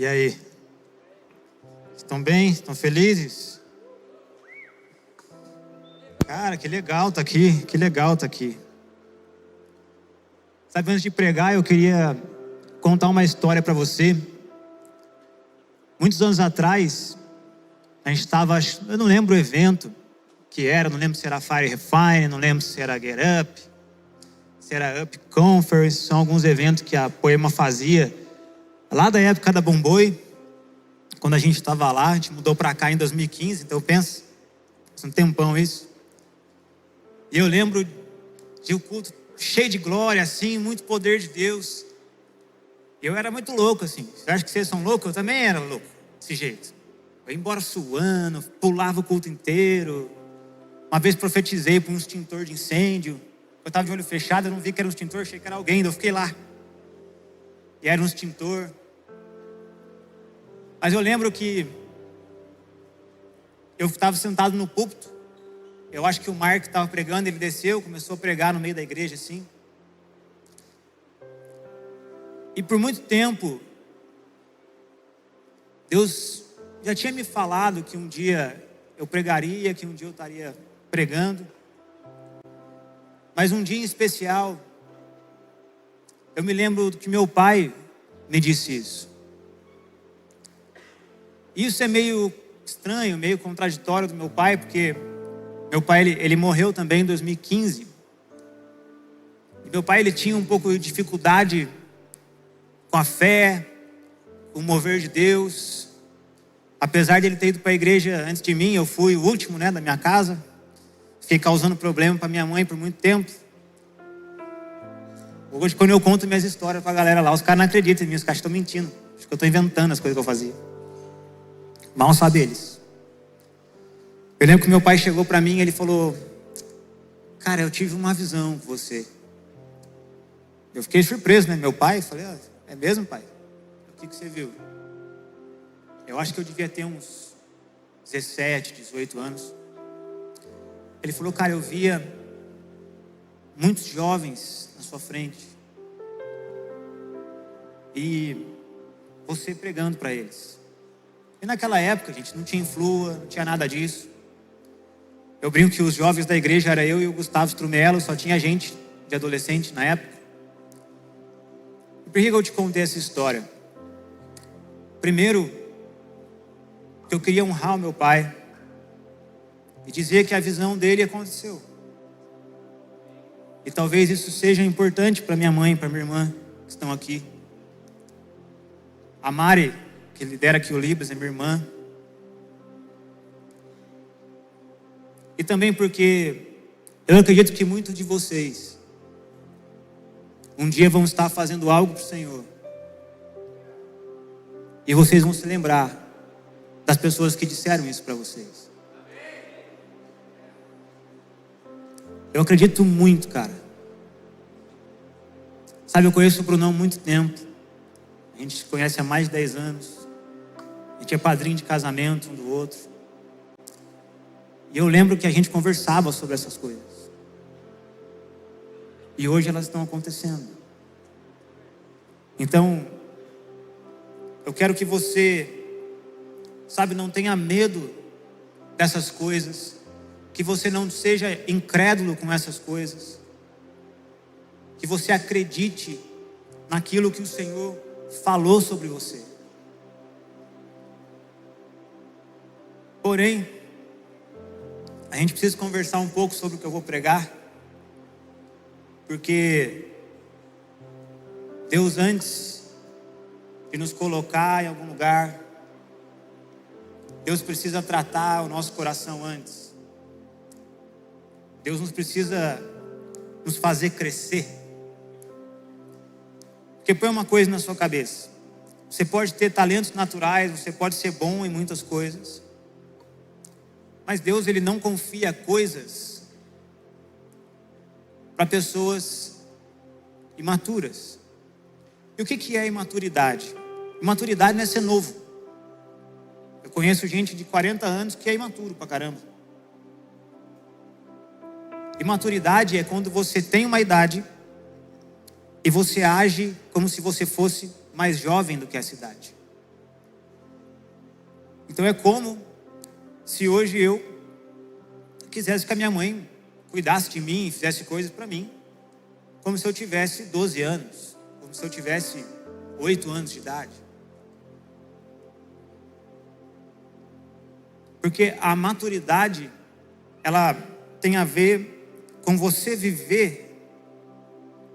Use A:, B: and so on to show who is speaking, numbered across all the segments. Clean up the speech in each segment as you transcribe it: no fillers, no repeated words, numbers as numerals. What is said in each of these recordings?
A: E aí? Estão bem? Estão felizes? Cara, que legal tá aqui. Que legal tá aqui. Sabe, antes de pregar, eu queria contar uma história para você. Muitos anos atrás, a gente estava, eu não lembro o evento que era, não lembro se era Fire Refine, não lembro se era Get Up, se era Up Conference, são alguns eventos que a Poema fazia, lá da época da Bomboi, quando a gente estava lá, a gente mudou para cá em 2015, então pensa, faz um tempão isso. E eu lembro de um culto cheio de glória, assim, muito poder de Deus. Eu era muito louco, assim. Você acha que vocês são loucos? Eu também era louco, desse jeito. Eu ia embora suando, pulava o culto inteiro. Uma vez profetizei por um extintor de incêndio. Eu estava de olho fechado, eu não vi que era um extintor, achei que era alguém, eu fiquei lá. E era um extintor. Mas eu lembro que eu estava sentado no púlpito. Eu acho que o Mark estava pregando, ele desceu, começou a pregar no meio da igreja assim. E por muito tempo, Deus já tinha me falado que um dia eu pregaria, que um dia eu estaria pregando. Mas um dia em especial, eu me lembro que meu pai me disse isso. Isso é meio estranho, meio contraditório do meu pai, porque meu pai, ele morreu também em 2015. E meu pai, ele tinha um pouco de dificuldade com a fé, com o mover de Deus. Apesar de ele ter ido para a igreja antes de mim, eu fui o último, da minha casa. Fiquei causando problema para minha mãe por muito tempo. Hoje, quando eu conto minhas histórias para a galera lá, os caras não acreditam em mim, os caras estão mentindo. Acho que eu estou inventando as coisas que eu fazia. Mal sabe eles. Eu lembro que meu pai chegou para mim e ele falou: cara, eu tive uma visão com você. Eu fiquei surpreso, Meu pai, falei: é mesmo, pai? O que você viu? Eu acho que eu devia ter uns 17, 18 anos. Ele falou: cara, eu via muitos jovens na sua frente. E você pregando para eles. E naquela época, gente, não tinha influa, não tinha nada disso. Eu brinco que os jovens da igreja era eu e o Gustavo Strumelo, só tinha gente de adolescente na época. E por que eu te contei essa história? Primeiro, que eu queria honrar o meu pai e dizer que a visão dele aconteceu. E talvez isso seja importante para minha mãe, para minha irmã que estão aqui. A Mari, que lidera aqui o Libras, é minha irmã. E também porque eu acredito que muitos de vocês um dia vão estar fazendo algo para o Senhor. E vocês vão se lembrar das pessoas que disseram isso para vocês. Eu acredito muito, cara. Sabe, eu conheço o Brunão há muito tempo. A gente se conhece há mais de 10 anos. A gente é padrinho de casamento um do outro. E eu lembro que a gente conversava sobre essas coisas. E hoje elas estão acontecendo. Então, eu quero que você, não tenha medo dessas coisas. Que você não seja incrédulo com essas coisas. Que você acredite naquilo que o Senhor falou sobre você. Porém, a gente precisa conversar um pouco sobre o que eu vou pregar. Porque Deus, antes de nos colocar em algum lugar, Deus precisa tratar o nosso coração antes. Deus precisa nos fazer crescer. Porque põe uma coisa na sua cabeça. Você pode ter talentos naturais, você pode ser bom em muitas coisas. Mas Deus, Ele não confia coisas para pessoas imaturas. E o que é imaturidade? Imaturidade não é ser novo. Eu conheço gente de 40 anos que é imaturo pra caramba. Imaturidade é quando você tem uma idade e você age como se você fosse mais jovem do que essa idade. Então é como se hoje eu quisesse que a minha mãe cuidasse de mim, fizesse coisas para mim, como se eu tivesse 12 anos, como se eu tivesse 8 anos de idade. Porque a maturidade, ela tem a ver com você viver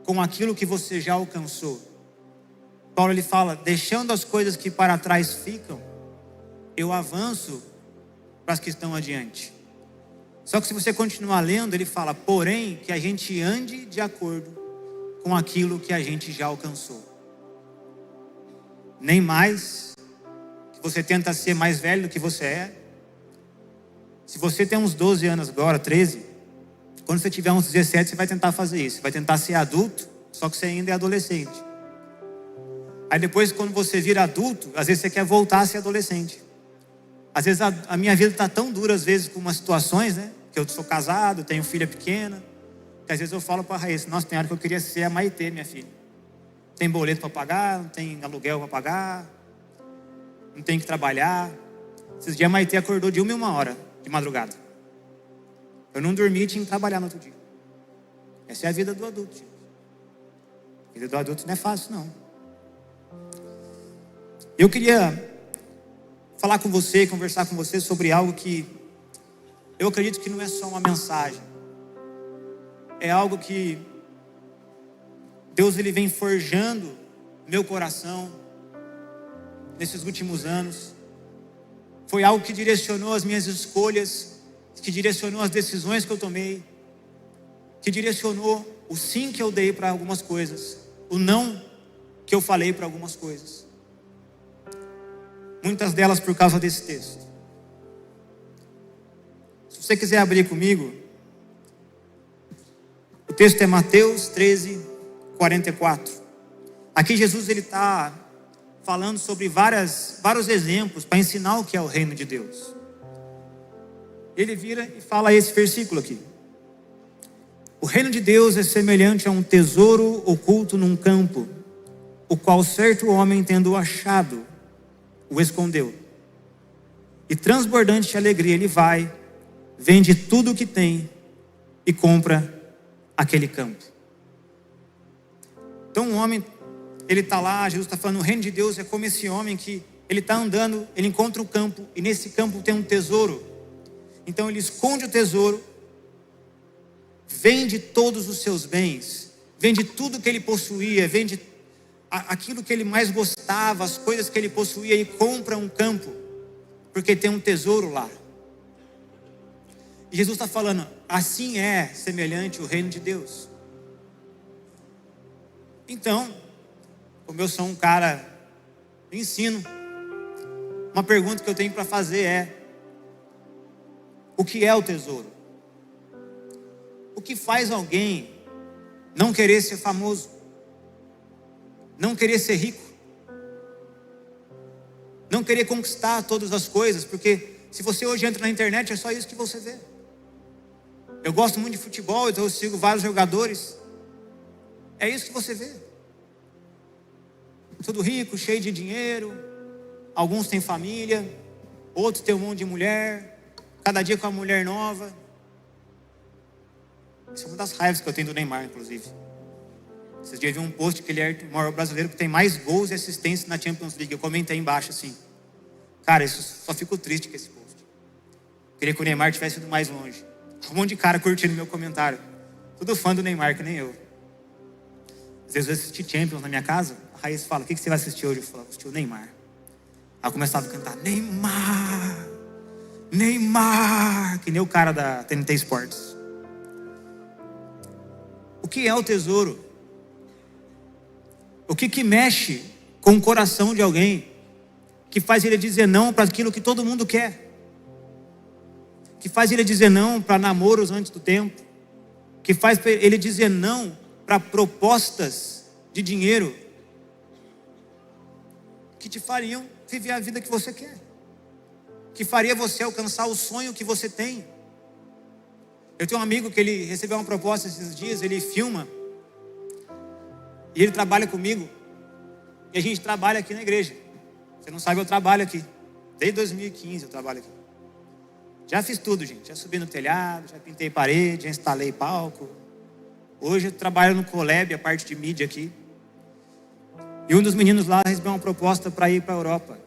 A: com aquilo que você já alcançou. Paulo ele fala, deixando as coisas que para trás ficam, eu avanço para as que estão adiante. Só que se você continuar lendo, ele fala, porém, que a gente ande de acordo com aquilo que a gente já alcançou. Nem mais, que você tenta ser mais velho do que você é. Se você tem uns 12 anos agora, 13, quando você tiver uns 17, você vai tentar fazer isso. Você vai tentar ser adulto, só que você ainda é adolescente. Aí depois, quando você vira adulto, às vezes você quer voltar a ser adolescente. Às vezes a minha vida está tão dura, às vezes, com umas situações, né? Que eu sou casado, tenho filha pequena, que às vezes eu falo para a Raíssa, nossa, tem hora que eu queria ser a Maitê, minha filha. Tem boleto para pagar, não tem aluguel para pagar, não tem que trabalhar. Esses dias a Maitê acordou de 1 hora de madrugada. Eu não dormi e tinha que trabalhar no outro dia. Essa é a vida do adulto, gente. A vida do adulto não é fácil, não. Eu queria falar com você, conversar com você sobre algo que eu acredito que não é só uma mensagem. É algo que Deus ele vem forjando meu coração nesses últimos anos. Foi algo que direcionou as minhas escolhas, que direcionou as decisões que eu tomei, que direcionou o sim que eu dei para algumas coisas, o não que eu falei para algumas coisas. Muitas delas por causa desse texto. Se você quiser abrir comigo, o texto é Mateus 13, 44. Aqui Jesus ele está falando sobre vários exemplos para ensinar o que é o reino de Deus. Ele vira e fala esse versículo aqui. O reino de Deus é semelhante a um tesouro oculto num campo, o qual certo homem tendo achado, o escondeu. E transbordante de alegria ele vai, vende tudo o que tem e compra aquele campo. Então um homem, ele está lá, Jesus está falando, o reino de Deus é como esse homem que ele está andando, ele encontra um campo e nesse campo tem um tesouro. Então ele esconde o tesouro, vende todos os seus bens, vende tudo que ele possuía, vende aquilo que ele mais gostava, as coisas que ele possuía e compra um campo, porque tem um tesouro lá. E Jesus está falando, assim é semelhante o reino de Deus. Então, como eu sou um cara de ensino, uma pergunta que eu tenho para fazer é, o que é o tesouro? O que faz alguém não querer ser famoso? Não querer ser rico? Não querer conquistar todas as coisas? Porque se você hoje entra na internet, é só isso que você vê. Eu gosto muito de futebol, então eu sigo vários jogadores. É isso que você vê. Tudo rico, cheio de dinheiro. Alguns têm família, outros têm um monte de mulher, cada dia com uma mulher nova. Isso é uma das raivas que eu tenho do Neymar, inclusive. Esses dias eu vi um post que ele é o maior brasileiro que tem mais gols e assistências na Champions League. Eu comentei embaixo assim, cara, isso só fico triste com esse post. Queria que o Neymar tivesse ido mais longe. Um monte de cara curtindo meu comentário. Tudo fã do Neymar, que nem eu. Às vezes eu assisti Champions na minha casa, a Raíssa fala, o que você vai assistir hoje? Eu falo, assisti o Neymar. Aí eu começava a cantar, Neymar, Neymar, que nem o cara da TNT Sports. O que é o tesouro? O que mexe com o coração de alguém, que faz ele dizer não para aquilo que todo mundo quer, que faz ele dizer não para namoros antes do tempo, que faz ele dizer não para propostas de dinheiro, que te fariam viver a vida que você quer, que faria você alcançar o sonho que você tem. Eu tenho um amigo que ele recebeu uma proposta esses dias, ele filma, e ele trabalha comigo, e a gente trabalha aqui na igreja. Você não sabe, eu trabalho aqui. Desde 2015 eu trabalho aqui. Já fiz tudo, gente. Já subi no telhado, já pintei parede, já instalei palco. Hoje eu trabalho no Colab, a parte de mídia aqui. E um dos meninos lá recebeu uma proposta para ir para a Europa.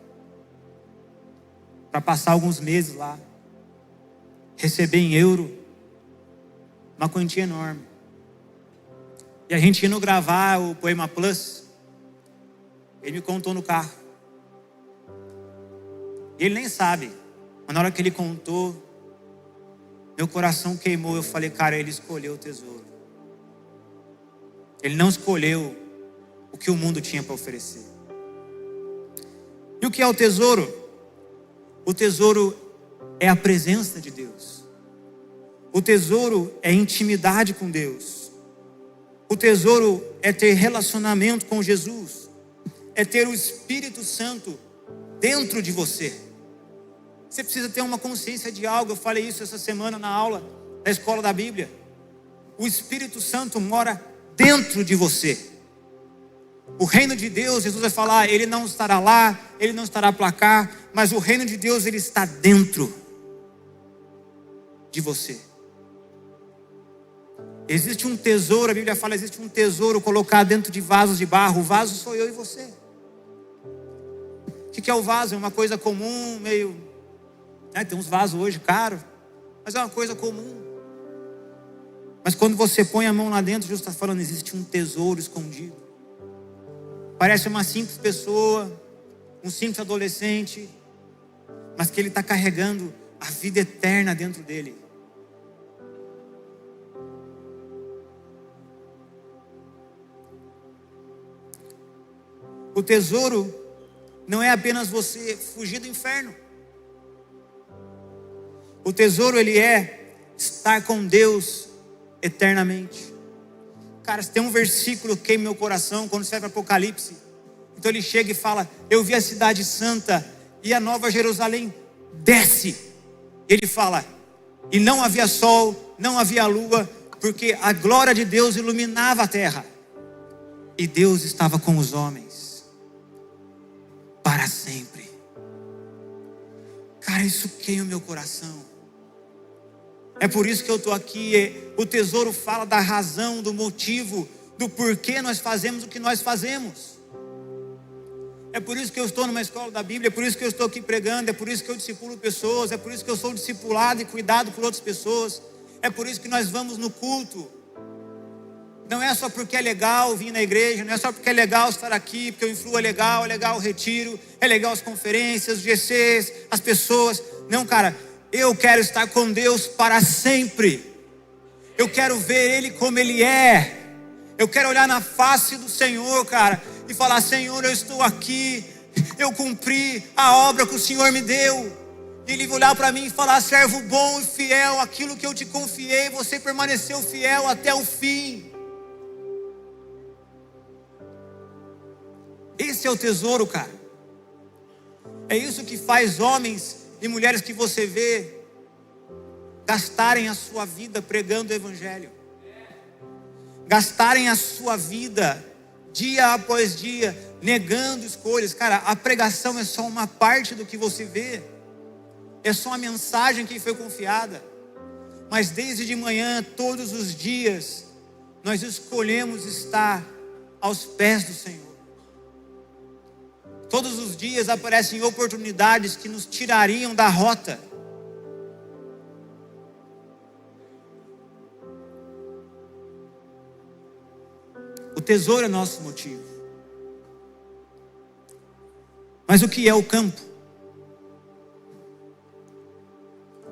A: Para passar alguns meses lá. Receber em euro. Uma quantia enorme. E a gente indo gravar o Poema Plus. Ele me contou no carro. E ele nem sabe. Mas na hora que ele contou, meu coração queimou. Eu falei, cara, ele escolheu o tesouro. Ele não escolheu o que o mundo tinha para oferecer. E o que é o tesouro? O tesouro é a presença de Deus. O tesouro é intimidade com Deus. O tesouro é ter relacionamento com Jesus. É ter o Espírito Santo dentro de você. Você precisa ter uma consciência de algo. Eu falei isso essa semana na aula da Escola da Bíblia. O Espírito Santo mora dentro de você. O reino de Deus, Jesus vai falar, ele não estará lá, ele não estará para cá, mas o reino de Deus, ele está dentro de você. Existe um tesouro, a Bíblia fala, existe um tesouro colocado dentro de vasos de barro. O vaso sou eu e você. O que é o vaso? É uma coisa comum, meio... tem uns vasos hoje caros, mas é uma coisa comum. Mas quando você põe a mão lá dentro, Jesus está falando, existe um tesouro escondido. Parece uma simples pessoa, um simples adolescente, mas que ele está carregando a vida eterna dentro dele. O tesouro não é apenas você fugir do inferno. O tesouro, ele é estar com Deus eternamente. Cara, tem um versículo que queima meu coração quando você vai para Apocalipse. Então ele chega e fala, eu vi a cidade santa e a nova Jerusalém desce. Ele fala, e não havia sol, não havia lua, porque a glória de Deus iluminava a terra. E Deus estava com os homens para sempre. Cara, isso queima o meu coração. É por isso que eu estou aqui. O tesouro fala da razão, do motivo, do porquê nós fazemos o que nós fazemos. É por isso que eu estou numa escola da Bíblia, é por isso que eu estou aqui pregando, é por isso que eu discipulo pessoas, é por isso que eu sou discipulado e cuidado por outras pessoas, é por isso que nós vamos no culto. Não é só porque é legal vir na igreja, não é só porque é legal estar aqui, porque o Influ é legal o retiro, é legal as conferências, os GCs, as pessoas. Não, cara, eu quero estar com Deus para sempre. Eu quero ver Ele como Ele é. Eu quero olhar na face do Senhor, cara, e falar, Senhor, eu estou aqui, eu cumpri a obra que o Senhor me deu. E Ele vai olhar para mim e falar, servo bom e fiel, aquilo que eu te confiei, você permaneceu fiel até o fim. Esse é o tesouro, cara. É isso que faz homens e mulheres que você vê gastarem a sua vida pregando o Evangelho. Gastarem a sua vida dia após dia negando escolhas. Cara, a pregação é só uma parte do que você vê. É só a mensagem que foi confiada. Mas desde de manhã, todos os dias, nós escolhemos estar aos pés do Senhor. Todos os dias aparecem oportunidades que nos tirariam da rota. O tesouro é nosso motivo. Mas o que é o campo?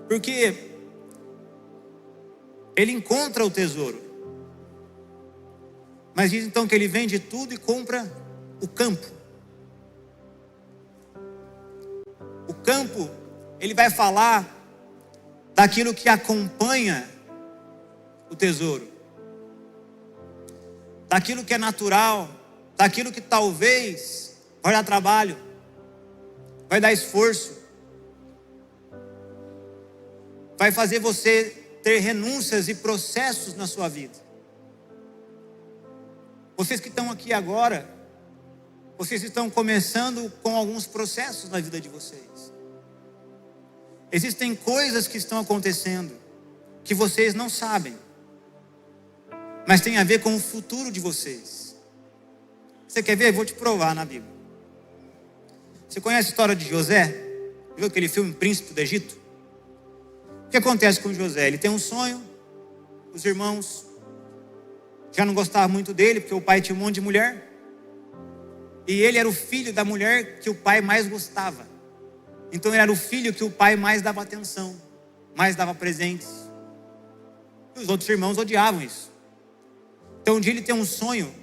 A: Porque ele encontra o tesouro, mas diz então que ele vende tudo e compra o campo. O campo, ele vai falar daquilo que acompanha o tesouro, daquilo que é natural, daquilo que talvez vai dar trabalho, vai dar esforço, vai fazer você ter renúncias e processos na sua vida. Vocês que estão aqui agora, vocês estão começando com alguns processos na vida de vocês. Existem coisas que estão acontecendo que vocês não sabem, mas tem a ver com o futuro de vocês. Você quer ver? Eu vou te provar na Bíblia. Você conhece a história de José? Viu aquele filme Príncipe do Egito? O que acontece com José? Ele tem um sonho, os irmãos já não gostavam muito dele, porque o pai tinha um monte de mulher, e ele era o filho da mulher que o pai mais gostava. Então ele era o filho que o pai mais dava atenção, mais dava presentes. E os outros irmãos odiavam isso. Então um dia ele tem um sonho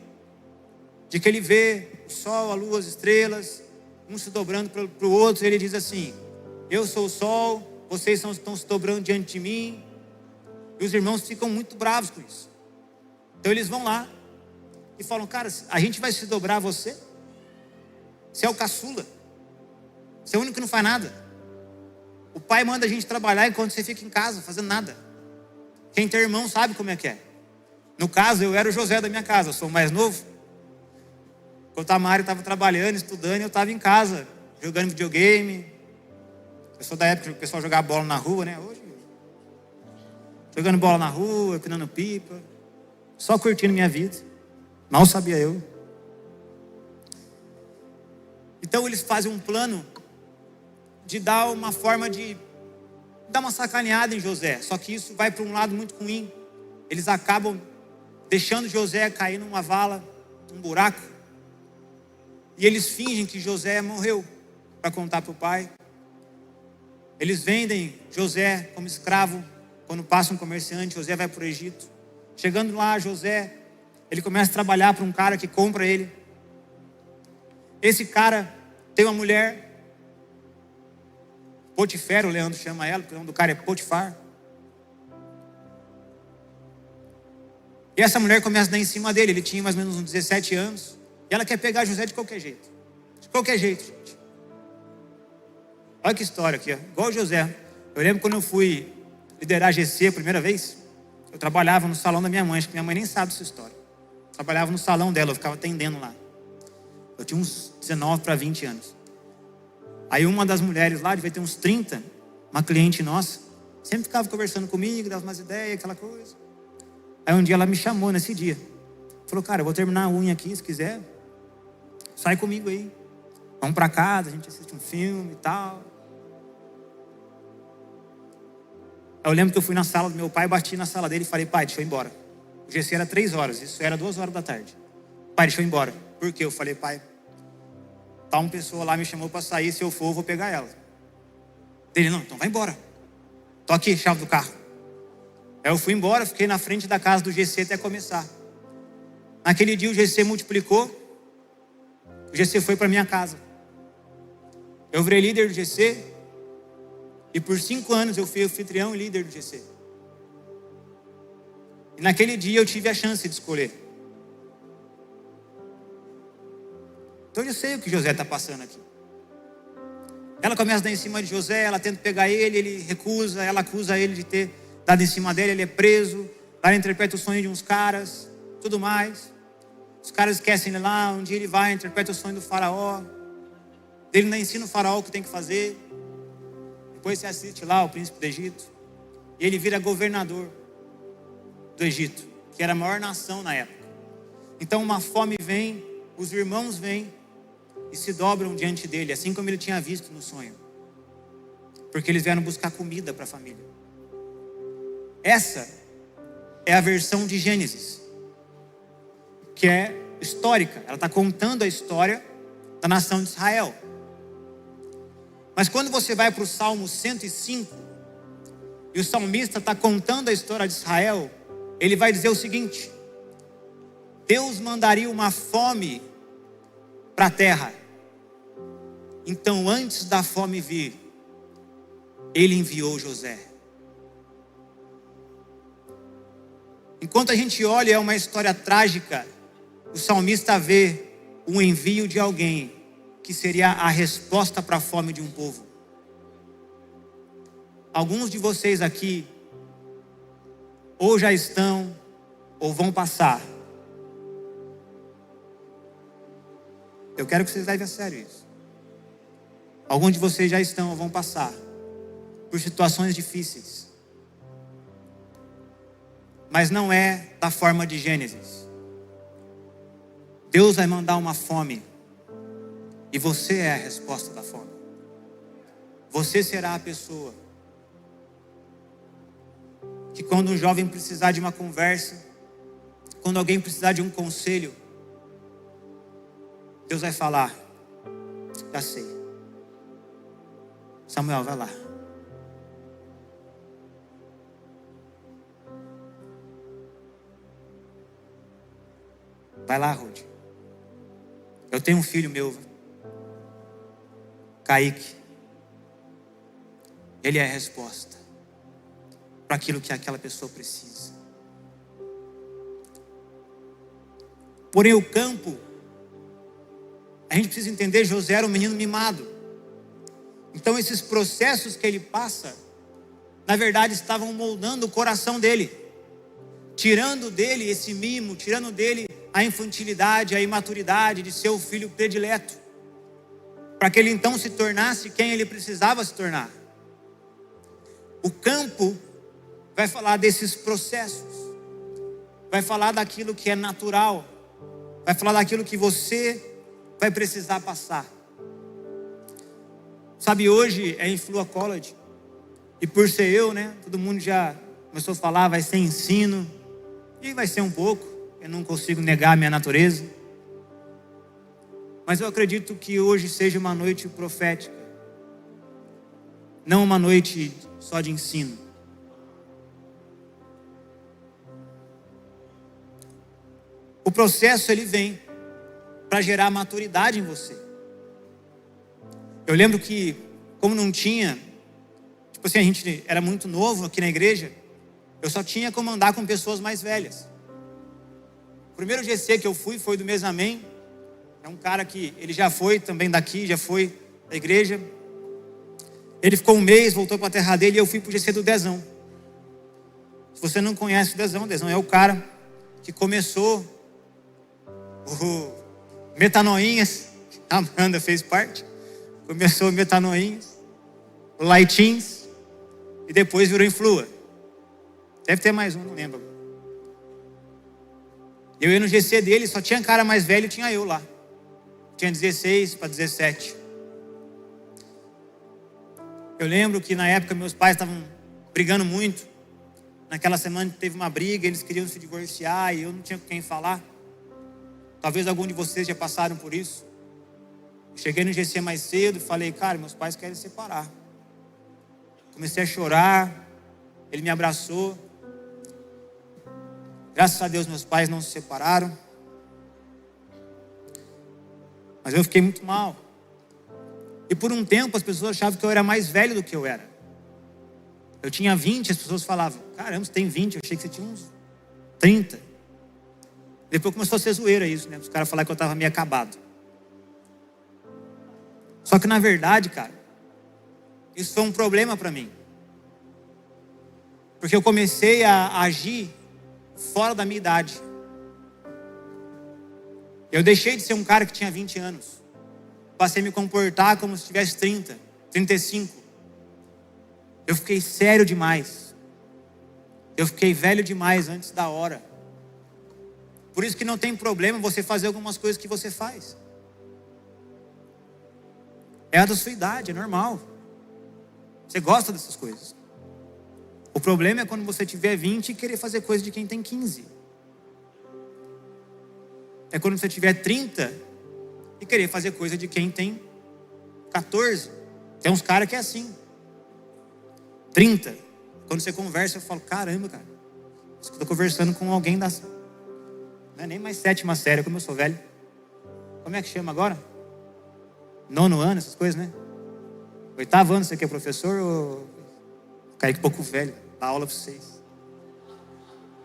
A: de que ele vê o sol, a lua, as estrelas, um se dobrando para o outro, e ele diz assim: eu sou o sol, vocês estão se dobrando diante de mim. E os irmãos ficam muito bravos com isso. Então eles vão lá e falam: cara, a gente vai se dobrar a você? Você é o caçula, você é o único que não faz nada. O pai manda a gente trabalhar enquanto você fica em casa fazendo nada. Quem tem irmão sabe como é que é. No caso, eu era o José da minha casa, eu sou o mais novo. Enquanto a Mari estava trabalhando, estudando, eu estava em casa, jogando videogame. Eu sou da época que o pessoal jogava bola na rua, né? Hoje, jogando bola na rua, empinando pipa, só curtindo minha vida. Mal sabia eu. Então eles fazem um plano de dar uma forma de dar uma sacaneada em José. Só que isso vai para um lado muito ruim. Eles acabam deixando José cair numa vala, num buraco. E eles fingem que José morreu para contar para o pai. Eles vendem José como escravo. Quando passa um comerciante, José vai para o Egito. Chegando lá, José, ele começa a trabalhar para um cara que compra ele. Esse cara tem uma mulher, Potifera, o Leandro chama ela, porque o nome do cara é Potifar. E essa mulher começa a dar em cima dele. Ele tinha mais ou menos uns 17 anos. E ela quer pegar José de qualquer jeito. De qualquer jeito, gente. Olha que história aqui, ó. Igual José. Eu lembro quando eu fui liderar a GC a primeira vez. Eu trabalhava no salão da minha mãe. Acho que minha mãe nem sabe essa história. Eu trabalhava no salão dela, eu ficava atendendo lá. Eu tinha uns 19 para 20 anos. Aí uma das mulheres lá, devia ter uns 30, uma cliente nossa, sempre ficava conversando comigo, dava umas ideias, aquela coisa. Aí um dia ela me chamou nesse dia. Falou: cara, eu vou terminar a unha aqui, se quiser. Sai comigo aí. Vamos para casa, a gente assiste um filme e tal. Aí eu lembro que eu fui na sala do meu pai, bati na sala dele e falei: pai, deixa eu ir embora. O GC era 3 horas, isso era 2 horas da tarde. Pai, deixa eu ir embora. Por quê? Eu falei: pai, tá uma pessoa lá me chamou para sair, se eu for, eu vou pegar ela. Ele: não, então vai embora. Tô aqui, chave do carro. Aí eu fui embora, fiquei na frente da casa do GC até começar. Naquele dia o GC multiplicou, o GC foi para minha casa. Eu virei líder do GC e por 5 anos eu fui anfitrião e líder do GC. E naquele dia eu tive a chance de escolher. Então eu sei o que José está passando aqui. Ela começa a dar em cima de José, ela tenta pegar ele, ele recusa, ela acusa ele de ter dado em cima dele, ele é preso, ela interpreta o sonho de uns caras, tudo mais. Os caras esquecem ele lá, um dia ele vai, interpreta o sonho do faraó, ele ainda ensina o faraó o que tem que fazer. Depois você assiste lá o príncipe do Egito, e ele vira governador do Egito, que era a maior nação na época. Então uma fome vem, os irmãos vêm e se dobram diante dele, assim como ele tinha visto no sonho, porque eles vieram buscar comida para a família. Essa é a versão de Gênesis, que é histórica. Ela está contando a história da nação de Israel. Mas quando você vai para o Salmo 105, e o salmista está contando a história de Israel, ele vai dizer o seguinte: Deus mandaria uma fome para a terra. Então, antes da fome vir, ele enviou José. Enquanto a gente olha, é uma história trágica. O salmista vê o envio de alguém que seria a resposta para a fome de um povo. Alguns de vocês aqui ou já estão ou vão passar. Eu quero que vocês levem a sério isso. Alguns de vocês já estão ou vão passar por situações difíceis. Mas não é da forma de Gênesis. Deus vai mandar uma fome. E você é a resposta da fome. Você será a pessoa que quando um jovem precisar de uma conversa, quando alguém precisar de um conselho, Deus vai falar: já sei. Samuel, vai lá. Vai lá, Ruth. Eu tenho um filho meu, Kaique. Ele é a resposta para aquilo que aquela pessoa precisa. Porém, o campo, a gente precisa entender, José era um menino mimado. Então esses processos que ele passa, na verdade estavam moldando o coração dele, tirando dele esse mimo, tirando dele a infantilidade, a imaturidade de ser o filho predileto, para que ele então se tornasse quem ele precisava se tornar. O campo vai falar desses processos, vai falar daquilo que é natural, vai falar daquilo que você vai precisar passar. Sabe, hoje é em Flua College, e por ser eu, todo mundo já começou a falar, vai ser ensino, e vai ser um pouco, eu não consigo negar a minha natureza, mas eu acredito que hoje seja uma noite profética, não uma noite só de ensino. O processo, ele vem para gerar maturidade em você. Eu lembro que, como não tinha, a gente era muito novo aqui na igreja, eu só tinha como andar com pessoas mais velhas. O primeiro GC que eu fui foi do Mesamém. É um cara que, ele já foi também daqui, já foi da igreja. Ele ficou um mês, voltou para a terra dele, e eu fui para o GC do Dezão. Se você não conhece o Dezão é o cara que começou o Metanoinhas, a Amanda fez parte. Começou o Metanoinhas, o Laitins, e depois virou Influa. Deve ter mais um, não lembro. Eu ia no GC dele, só tinha cara mais velho, tinha eu lá. Tinha 16 para 17. Eu lembro que na época meus pais estavam brigando muito. Naquela semana teve uma briga, eles queriam se divorciar e eu não tinha com quem falar. Talvez algum de vocês já passaram por isso. Eu cheguei no GC mais cedo e falei: cara, meus pais querem se separar. Comecei a chorar, ele me abraçou. Graças a Deus meus pais não se separaram. Mas eu fiquei muito mal. E por um tempo as pessoas achavam que eu era mais velho do que eu era. Eu tinha 20, as pessoas falavam: caramba, você tem 20, eu achei que você tinha uns 30. Depois começou a ser zoeira isso, Os caras falaram que eu estava meio acabado. Só que na verdade, cara, isso foi um problema para mim. Porque eu comecei a agir fora da minha idade. Eu deixei de ser um cara que tinha 20 anos. Passei a me comportar como se tivesse 30, 35. Eu fiquei sério demais. Eu fiquei velho demais antes da hora. Por isso que não tem problema você fazer algumas coisas que você faz. É a da sua idade, é normal. Você gosta dessas coisas. O problema é quando você tiver 20 e querer fazer coisa de quem tem 15. É quando você tiver 30 e querer fazer coisa de quem tem 14. Tem uns caras que é assim. 30. Quando você conversa, eu falo: caramba, cara, eu estou conversando com alguém da... Não é nem mais 7ª série, como eu sou velho. Como é que chama agora? 9º ano, essas coisas, 8º ano, você que é professor ou... Kaique pouco velho, dá aula para vocês.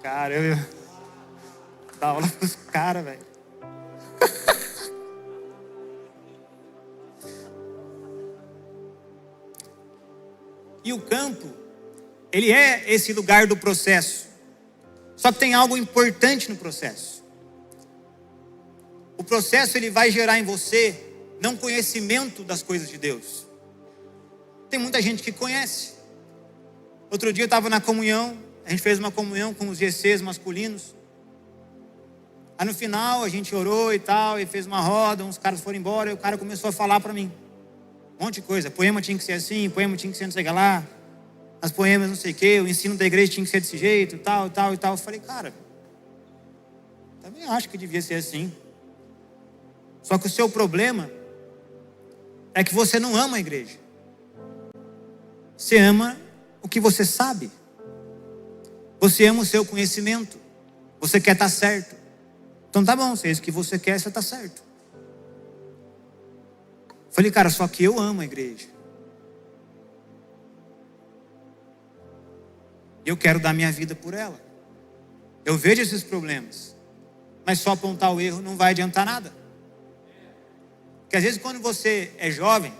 A: Cara, eu dá aula para os caras, velho. E o campo, ele é esse lugar do processo. Só que tem algo importante no processo. O processo, ele vai gerar em você não conhecimento das coisas de Deus. Tem muita gente que conhece, Outro dia eu estava na comunhão, a gente fez uma comunhão com os GCs masculinos. Aí no final a gente orou e tal, e fez uma roda, uns caras foram embora, e o cara começou a falar para mim. Um monte de coisa, poema tinha que ser assim, poema tinha que ser não sei o que lá, as poemas não sei o que, o ensino da igreja tinha que ser desse jeito, tal, e tal, e tal. Eu falei, cara, também acho que devia ser assim. Só que o seu problema é que você não ama a igreja. Você ama o que você sabe. Você ama o seu conhecimento. Você quer estar certo. Então tá bom, se é isso que você quer, você está certo. Falei, cara, só que eu amo a igreja. E eu quero dar minha vida por ela. Eu vejo esses problemas. Mas só apontar o erro não vai adiantar nada. Porque às vezes quando você é jovem,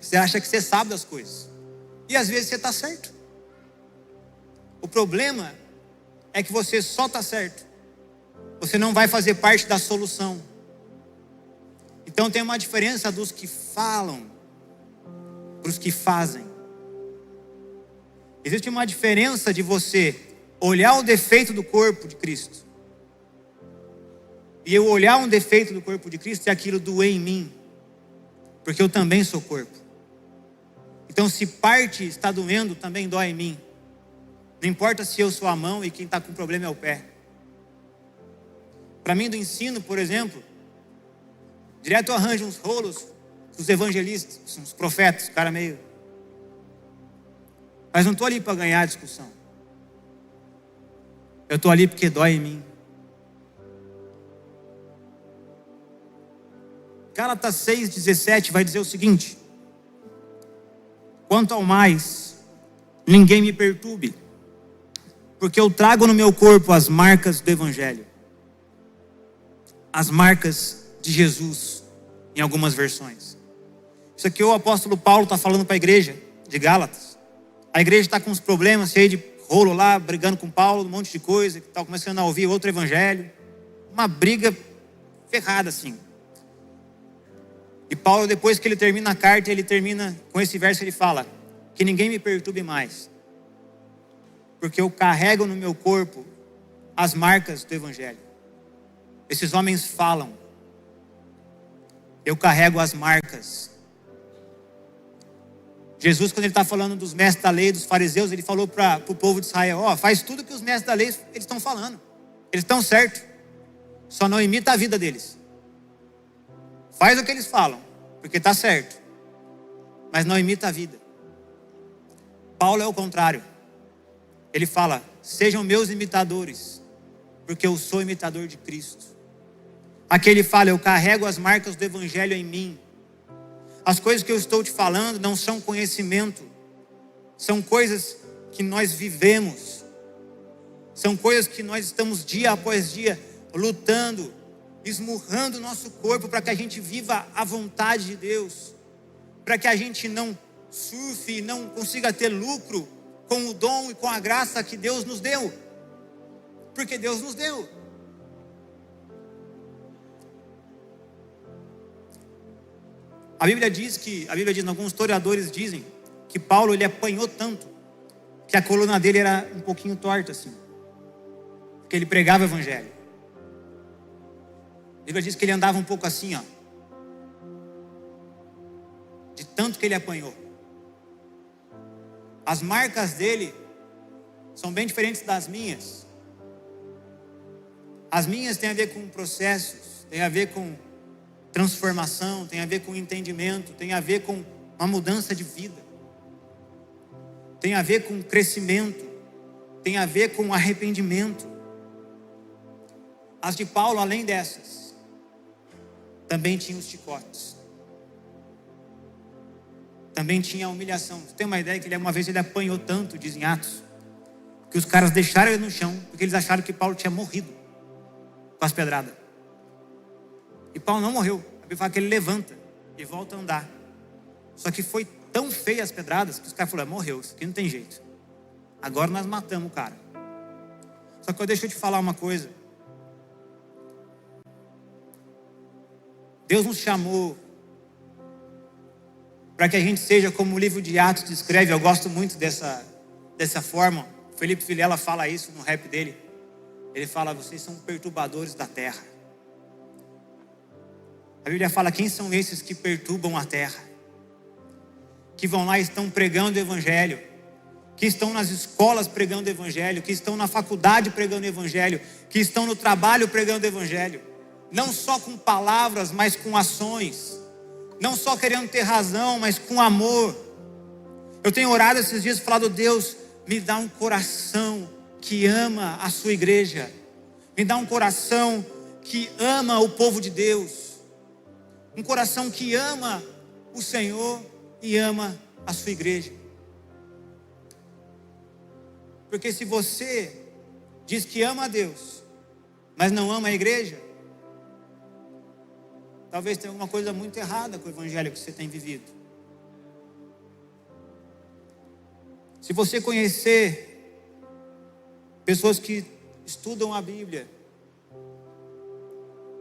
A: você acha que você sabe das coisas. E às vezes você está certo. O problema é que você só está certo. Você não vai fazer parte da solução. Então tem uma diferença dos que falam para os que fazem. Existe uma diferença de você olhar o defeito do corpo de Cristo. E eu olhar um defeito do corpo de Cristo e aquilo doer em mim. Porque eu também sou corpo. Então se parte está doendo, também dói em mim. Não importa se eu sou a mão e quem está com problema é o pé. Para mim do ensino, por exemplo, direto eu arranjo uns rolos dos evangelistas, uns profetas, cara meio... Mas não estou ali para ganhar a discussão. Eu estou ali porque dói em mim. Gálatas 6,17 vai dizer o seguinte: quanto ao mais, ninguém me perturbe, porque eu trago no meu corpo as marcas do Evangelho. As marcas de Jesus, em algumas versões. Isso aqui o apóstolo Paulo está falando para a igreja de Gálatas. A igreja está com uns problemas, cheio de rolo lá, brigando com Paulo, um monte de coisa, está começando a ouvir outro evangelho. Uma briga ferrada assim. E Paulo, depois que ele termina a carta, ele termina com esse verso, ele fala: que ninguém me perturbe mais, porque eu carrego no meu corpo as marcas do evangelho. Esses homens falam, eu carrego as marcas. Jesus, quando ele está falando dos mestres da lei, dos fariseus, ele falou para o povo de Israel: faz tudo que os mestres da lei eles estão falando, eles estão certos, só não imita a vida deles. Faz o que eles falam, porque está certo, mas não imita a vida. Paulo é o contrário. Ele fala: sejam meus imitadores, porque eu sou imitador de Cristo. Aqui ele fala: eu carrego as marcas do evangelho em mim. As coisas que eu estou te falando não são conhecimento, são coisas que nós vivemos, são coisas que nós estamos dia após dia lutando, esmurrando o nosso corpo para que a gente viva a vontade de Deus, para que a gente não surfe e não consiga ter lucro com o dom e com a graça que Deus nos deu, porque Deus nos deu. A Bíblia diz, alguns historiadores dizem que Paulo ele apanhou tanto que a coluna dele era um pouquinho torta assim, porque ele pregava o evangelho. A Bíblia diz que ele andava um pouco assim, de tanto que ele apanhou. As marcas dele são bem diferentes das minhas. As minhas têm a ver com processos, têm a ver com transformação, tem a ver com entendimento, tem a ver com uma mudança de vida, tem a ver com crescimento, tem a ver com arrependimento. As de Paulo, além dessas, também tinha os chicotes, também tinha a humilhação. Você tem uma ideia que uma vez ele apanhou tanto, dizem Atos, que os caras deixaram ele no chão, porque eles acharam que Paulo tinha morrido com as pedradas. E Paulo não morreu. A Bíblia fala que ele levanta e volta a andar. Só que foi tão feia as pedradas que os caras falaram: morreu, isso aqui não tem jeito. Agora nós matamos o cara. Só que deixa eu te falar uma coisa. Deus nos chamou para que a gente seja como o livro de Atos descreve. Eu gosto muito dessa forma. Felipe Vilela fala isso no rap dele. Ele fala: vocês são perturbadores da terra. A Bíblia fala: quem são esses que perturbam a terra? Que vão lá e estão pregando o evangelho, que estão nas escolas pregando o evangelho, que estão na faculdade pregando o evangelho, que estão no trabalho pregando o evangelho. Não só com palavras, mas com ações. Não só querendo ter razão, mas com amor. Eu tenho orado esses dias e falado: Deus, me dá um coração que ama a sua igreja. Me dá um coração que ama o povo de Deus. Um coração que ama o Senhor e ama a sua igreja. Porque se você diz que ama a Deus, mas não ama a igreja, talvez tenha alguma coisa muito errada com o evangelho que você tem vivido. Se você conhecer pessoas que estudam a Bíblia,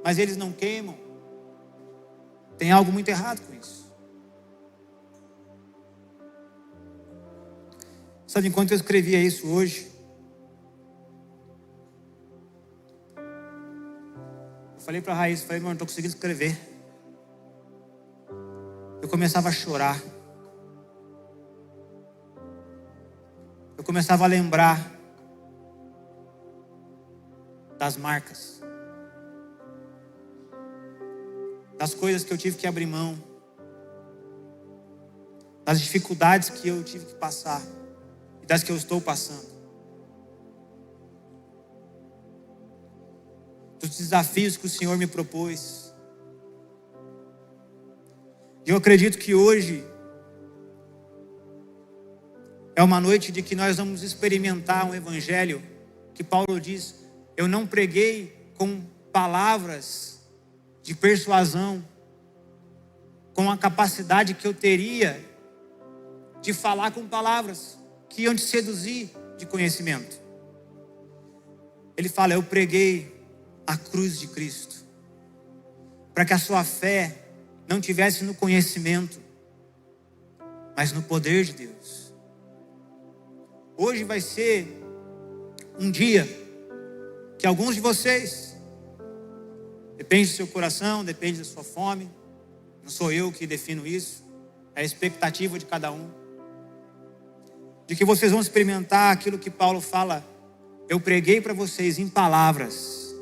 A: mas eles não queimam, tem algo muito errado com isso. Sabe, enquanto eu escrevia isso hoje, eu falei para a Raíssa, falei: não estou conseguindo escrever. Eu começava a chorar. Eu começava a lembrar das marcas, das coisas que eu tive que abrir mão, das dificuldades que eu tive que passar e das que eu estou passando, dos desafios que o Senhor me propôs. E eu acredito que hoje é uma noite de que nós vamos experimentar um evangelho que Paulo diz: eu não preguei com palavras de persuasão, com a capacidade que eu teria de falar com palavras que iam te seduzir de conhecimento. Ele fala: eu preguei a cruz de Cristo, para que a sua fé não tivesse no conhecimento, mas no poder de Deus. Hoje vai ser um dia que alguns de vocês, depende do seu coração, depende da sua fome, não sou eu que defino isso, é a expectativa de cada um, de que vocês vão experimentar aquilo que Paulo fala: eu preguei para vocês em palavras,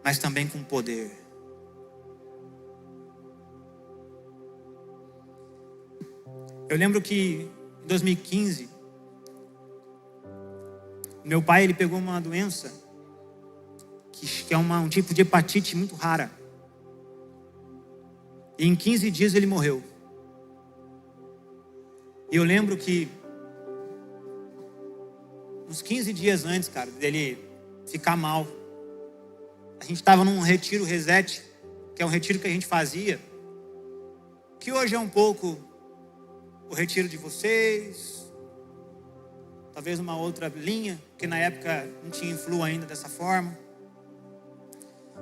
A: mas também com poder. Eu lembro que em 2015, meu pai, ele pegou uma doença que é um tipo de hepatite muito rara. E em 15 dias ele morreu. E eu lembro que uns 15 dias antes, cara, dele ficar mal, a gente estava num retiro Reset, que é um retiro que a gente fazia, que hoje é um pouco o retiro de vocês, talvez uma outra linha, porque na época não tinha influ ainda dessa forma.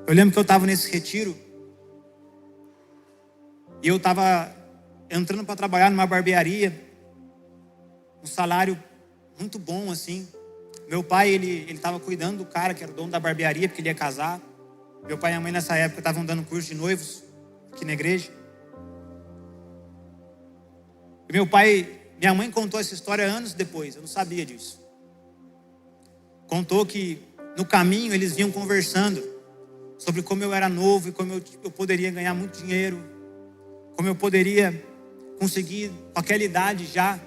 A: Eu lembro que eu estava nesse retiro e eu estava entrando para trabalhar numa barbearia, um salário muito bom assim. Meu pai, ele estava cuidando do cara que era o dono da barbearia, porque ele ia casar. Meu pai e a mãe nessa época estavam dando curso de noivos aqui na igreja. E minha mãe contou essa história anos depois, eu não sabia disso. Contou que no caminho eles vinham conversando sobre como eu era novo e como eu poderia ganhar muito dinheiro, como eu poderia conseguir, com aquela idade já,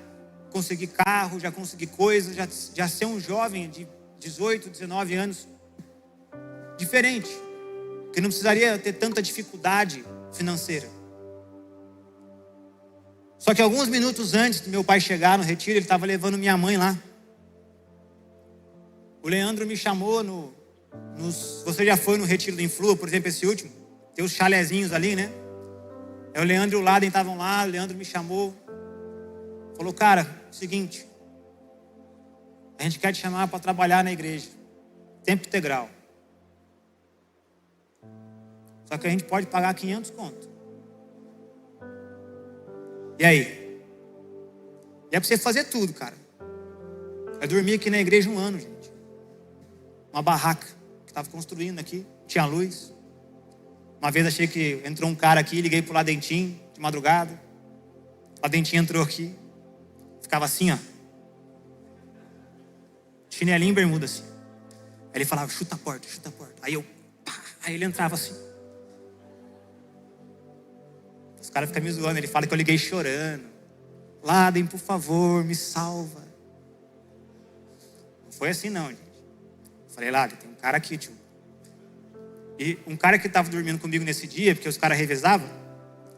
A: conseguir carro, já conseguir coisas, já ser um jovem de 18, 19 anos, diferente, que não precisaria ter tanta dificuldade financeira. Só que alguns minutos antes do meu pai chegar no retiro, ele estava levando minha mãe lá. O Leandro me chamou você já foi no retiro do Influa, por exemplo, esse último? Tem os chalezinhos ali, né? O Leandro e o Laden estavam lá, o Leandro me chamou. Falou: cara, seguinte, a gente quer te chamar para trabalhar na igreja, tempo integral. Só que a gente pode pagar 500 conto. E aí? E é para você fazer tudo, cara. Eu dormi aqui na igreja 1 ano, gente. Uma barraca que estava construindo aqui, tinha luz. Uma vez achei que entrou um cara aqui, liguei pro Ladentinho de madrugada. O Ladentinho entrou aqui, ficava assim, ó. Chinelinho e bermuda assim. Aí ele falava, chuta a porta, chuta a porta. Aí eu, pá, aí ele entrava assim. Os caras ficam me zoando, ele fala que eu liguei chorando. Laden, por favor, me salva. Não foi assim não, gente. Eu falei, Laden, tem um cara aqui, tio. E um cara que estava dormindo comigo nesse dia, porque os caras revezavam,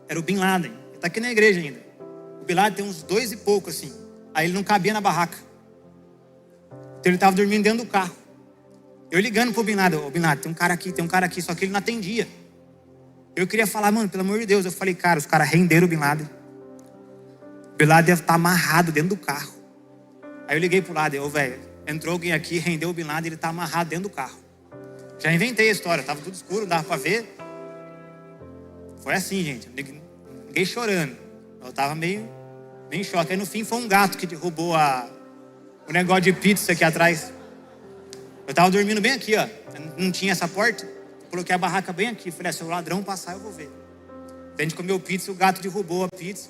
A: era o Bin Laden. Ele está aqui na igreja ainda. O Bin Laden tem uns 2 e pouco assim. Aí ele não cabia na barraca. Então ele estava dormindo dentro do carro. Eu ligando pro Bin Laden, ô Bin Laden, tem um cara aqui, só que ele não atendia. Eu queria falar, mano, pelo amor de Deus. Eu falei, cara, os caras renderam o Bin Laden. O Bin Laden deve estar amarrado dentro do carro. Aí eu liguei pro Laden, ô velho, entrou alguém aqui, rendeu o Bin Laden, ele está amarrado dentro do carro. Já inventei a história, tava tudo escuro, não dava pra ver. Foi assim, gente, ninguém chorando. Eu tava meio em choque. Aí no fim foi um gato que derrubou o negócio de pizza aqui atrás. Eu tava dormindo bem aqui, ó. Não tinha essa porta. Coloquei a barraca bem aqui. Falei, se o ladrão passar, eu vou ver. A gente comeu pizza, o gato derrubou a pizza.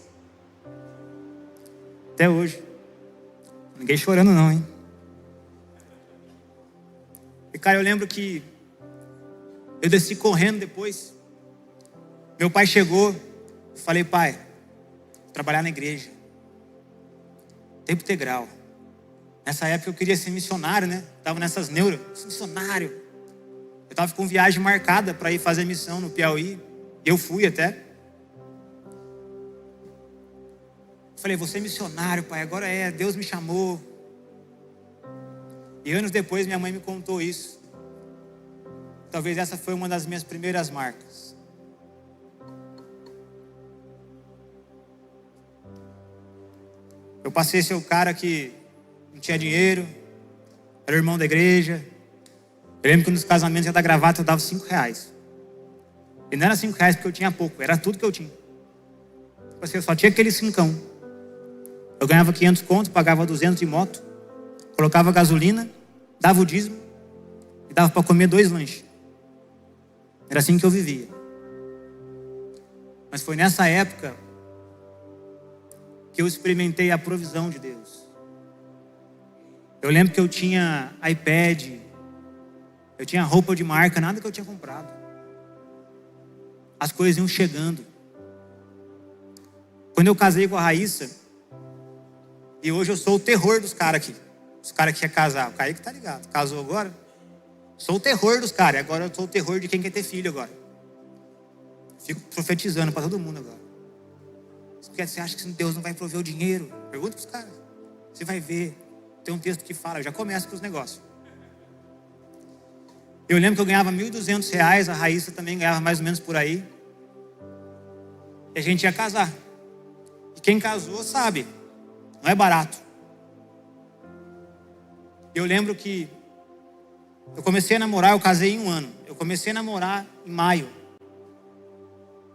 A: Até hoje. Ninguém chorando não, hein? E cara, eu lembro que eu desci correndo depois. Meu pai chegou. Falei, pai, vou trabalhar na igreja. Tempo integral. Nessa época eu queria ser missionário, né? Tava nessas neuras. Missionário. Eu tava com viagem marcada para ir fazer missão no Piauí. Eu fui até. Falei, vou ser missionário, pai. Agora Deus me chamou. E anos depois minha mãe me contou isso. Talvez essa foi uma das minhas primeiras marcas. Eu passei a ser o cara que não tinha dinheiro, era o irmão da igreja. Eu lembro que nos casamentos ia dar gravata, eu dava R$5. E não era R$5 porque eu tinha pouco, era tudo que eu tinha. Eu só tinha aquele 5. Eu ganhava 500 contos, pagava 200 de moto, colocava gasolina, dava o dízimo e dava para comer 2 lanches. Era assim que eu vivia. Mas foi nessa época que eu experimentei a provisão de Deus. Eu lembro que eu tinha iPad, eu tinha roupa de marca, nada que eu tinha comprado. As coisas iam chegando. Quando eu casei com a Raíssa, e hoje eu sou o terror dos caras aqui. Os caras que querem casar. O Kaique tá ligado. Casou agora? Sou o terror dos caras. Agora eu sou o terror de quem quer ter filho agora. Fico profetizando para todo mundo agora. Você acha que Deus não vai prover o dinheiro? Pergunta para os caras. Você vai ver. Tem um texto que fala. Eu já começo com os negócios. Eu lembro que eu ganhava R$1.200. A Raíssa também ganhava mais ou menos por aí. E a gente ia casar. E quem casou sabe. Não é barato. Eu lembro que eu comecei a namorar, eu casei em 1 ano. Eu comecei a namorar em maio.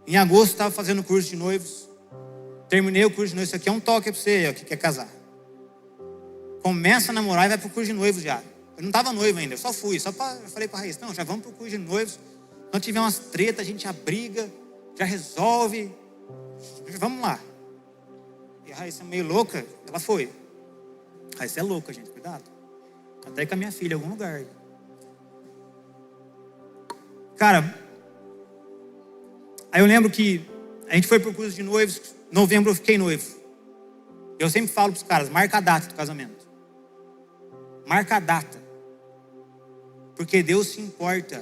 A: Em agosto eu estava fazendo curso de noivos. Terminei o curso de noivos. Isso aqui é um toque para você que quer casar. Começa a namorar e vai para o curso de noivos já. Eu não estava noivo ainda, eu só fui. Eu falei para a Raíssa, não, já vamos para o curso de noivos. Quando tiver umas tretas, a gente já briga, já resolve. Vamos lá. E a Raíssa meio louca, ela foi. A Raíssa é louca, gente, cuidado. Até com a minha filha em algum lugar. Cara, aí eu lembro que a gente foi pro curso de noivos. Em novembro eu fiquei noivo. Eu sempre falo pros caras, marca a data do casamento. Marca a data. Porque Deus se importa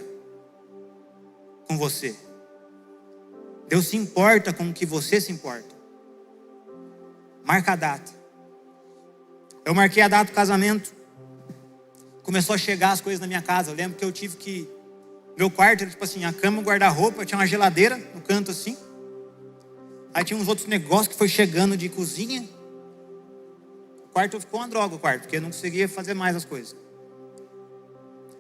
A: com você. Deus se importa com o que você se importa. Marca a data. Eu marquei a data do casamento. Começou a chegar as coisas na minha casa. Eu lembro que eu tive que... Meu quarto era tipo assim, a cama, o guarda-roupa, tinha uma geladeira no canto assim. Aí tinha uns outros negócios que foi chegando de cozinha. O quarto ficou uma droga, porque eu não conseguia fazer mais as coisas.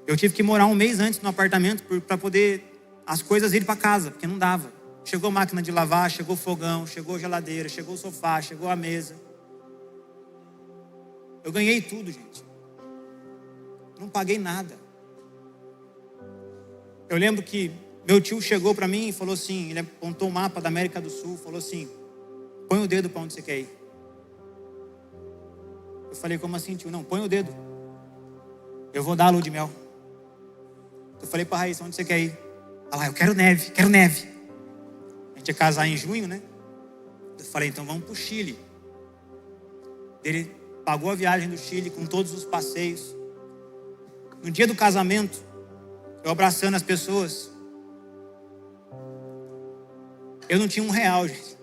A: Eu tive que morar 1 mês antes no apartamento para poder as coisas irem para casa, porque não dava. Chegou máquina de lavar, chegou fogão, chegou geladeira, chegou o sofá, chegou a mesa. Eu ganhei tudo, gente. Não paguei nada. Eu lembro que meu tio chegou para mim e falou assim, ele apontou o mapa da América do Sul, falou assim, põe o dedo para onde você quer ir. Eu falei, como assim, tio? Não, põe o dedo. Eu vou dar a lua de mel. Eu falei para a Raíssa, onde você quer ir? Ela, eu quero neve, quero neve. A gente ia casar em junho, né? Eu falei, então vamos para o Chile. Ele pagou a viagem do Chile com todos os passeios. No dia do casamento, eu abraçando as pessoas. Eu não tinha R$1, gente.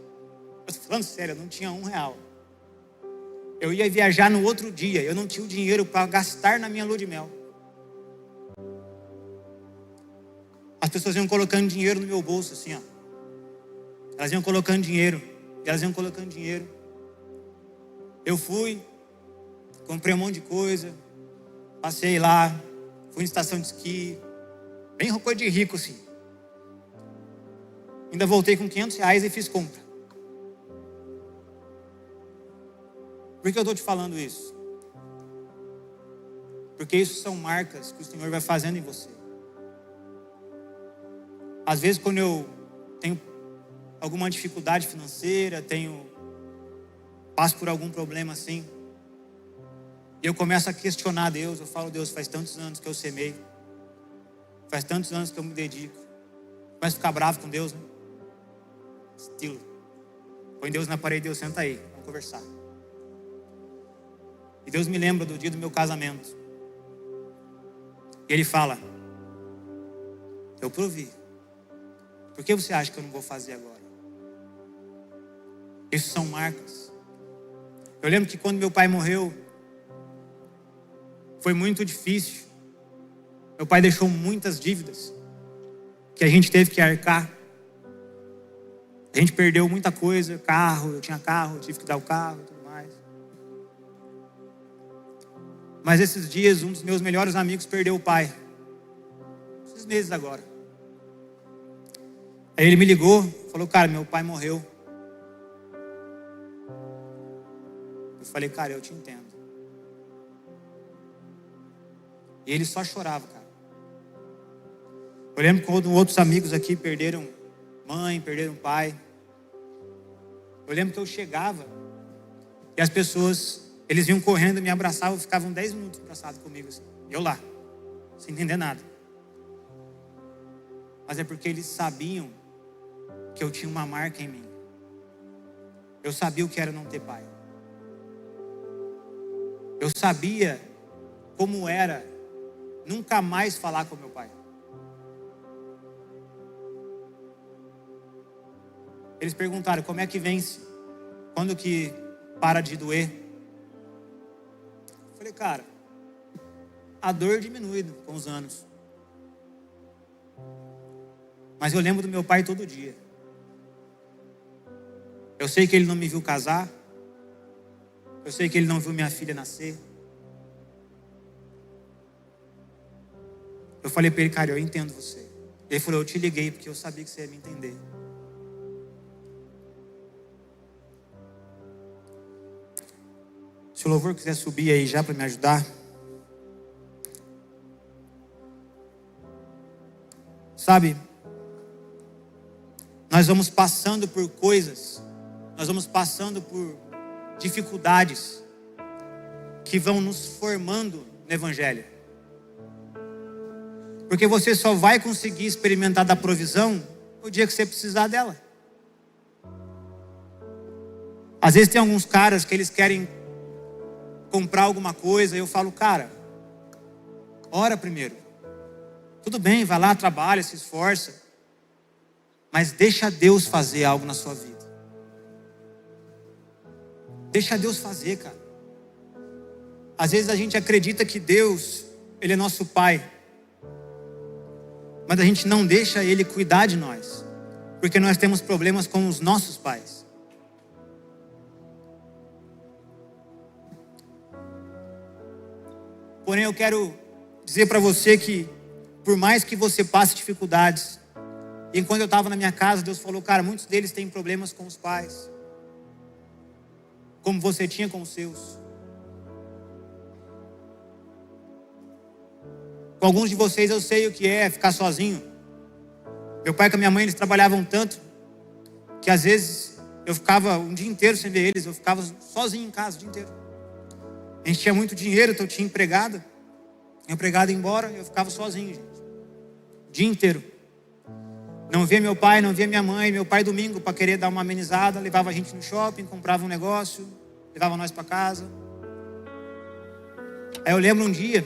A: Eu tô falando sério, eu não tinha R$1. Eu ia viajar no outro dia. Eu não tinha o dinheiro para gastar na minha lua de mel. As pessoas iam colocando dinheiro no meu bolso, assim, ó. Elas iam colocando dinheiro. Elas iam colocando dinheiro. Eu fui, comprei um monte de coisa. Passei lá, fui em estação de esqui. Bem coisa de rico, assim. Ainda voltei com R$500 e fiz compra. Por que eu estou te falando isso? Porque isso são marcas que o Senhor vai fazendo em você. Às vezes quando eu tenho alguma dificuldade financeira, passo por algum problema assim, e eu começo a questionar Deus, eu falo, Deus, faz tantos anos que eu semei, faz tantos anos que eu me dedico. Começo a ficar bravo com Deus, né? Estilo. Põe Deus na parede, Deus, senta aí, vamos conversar. E Deus me lembra do dia do meu casamento. E Ele fala, eu provi. Por que você acha que eu não vou fazer agora? Isso são marcas. Eu lembro que quando meu pai morreu, foi muito difícil. Meu pai deixou muitas dívidas que a gente teve que arcar. A gente perdeu muita coisa, carro, eu tinha carro, eu tive que dar o carro e tudo mais. Mas esses dias, um dos meus melhores amigos perdeu o pai. Esses meses agora. Aí ele me ligou, falou, cara, meu pai morreu. Eu falei, cara, eu te entendo. E ele só chorava, cara. Eu lembro quando outros amigos aqui perderam mãe, perderam pai. Eu lembro que eu chegava e as pessoas, eles iam correndo, me abraçavam, ficavam 10 minutos abraçados comigo assim. Eu lá, sem entender nada. Mas é porque eles sabiam que eu tinha uma marca em mim. Eu sabia o que era não ter pai. Eu sabia como era nunca mais falar com meu pai. Eles perguntaram, como é que vence? Quando que para de doer? Eu falei, cara, a dor diminui com os anos. Mas eu lembro do meu pai todo dia. Eu sei que ele não me viu casar. Eu sei que ele não viu minha filha nascer. Eu falei para ele, cara, eu entendo você. Ele falou, eu te liguei porque eu sabia que você ia me entender. Se o louvor quiser subir aí já para me ajudar. Sabe, nós vamos passando por coisas, nós vamos passando por dificuldades que vão nos formando no Evangelho. Porque você só vai conseguir experimentar da provisão o dia que você precisar dela. Às vezes tem alguns caras que eles querem comprar alguma coisa e eu falo, cara, ora primeiro. Tudo bem, vai lá, trabalha, se esforça. Mas deixa Deus fazer algo na sua vida. Deixa Deus fazer, cara. Às vezes a gente acredita que Deus, Ele é nosso Pai. Mas a gente não deixa Ele cuidar de nós. Porque nós temos problemas com os nossos pais. Porém, eu quero dizer para você que, por mais que você passe dificuldades, e enquanto eu estava na minha casa, Deus falou, cara, muitos deles têm problemas com os pais. Como você tinha com os seus. Com alguns de vocês eu sei o que é ficar sozinho. Meu pai e a minha mãe, eles trabalhavam tanto que às vezes eu ficava um dia inteiro sem ver eles. Eu ficava sozinho em casa o dia inteiro. A gente tinha muito dinheiro, então eu tinha empregada. Minha empregada ia embora, eu ficava sozinho, gente. O dia inteiro. Não via meu pai, não via minha mãe. Meu pai domingo, para querer dar uma amenizada, levava a gente no shopping, comprava um negócio, levava nós para casa. Aí eu lembro um dia